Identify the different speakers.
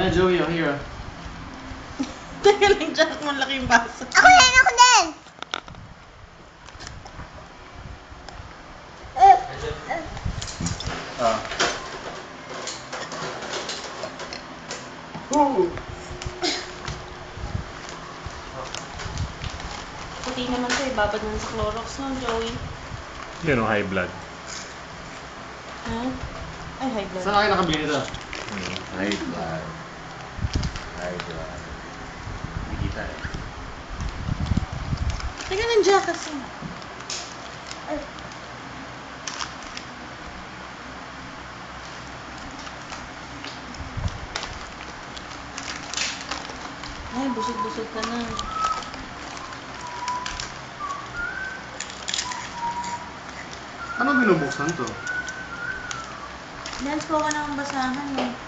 Speaker 1: Ayan na, Joey, oh, here.
Speaker 2: Teka lang, Jack, malaking baso.
Speaker 3: Ako din, ako din!
Speaker 1: Ah. Ooh.
Speaker 2: Puti naman to, ibabad mo sa Clorox, no, Joey?
Speaker 4: Yun o, high blood.
Speaker 2: Ha? Ay, high blood.
Speaker 1: Saan kayo nakabili nito?
Speaker 4: High blood. High blood. Hindi kita eh.
Speaker 2: Teka lang, Jack, kasi. Ay, busog-busog ka na.
Speaker 1: Ano binubuksan to?
Speaker 2: Dance ko ka ng basahan, eh.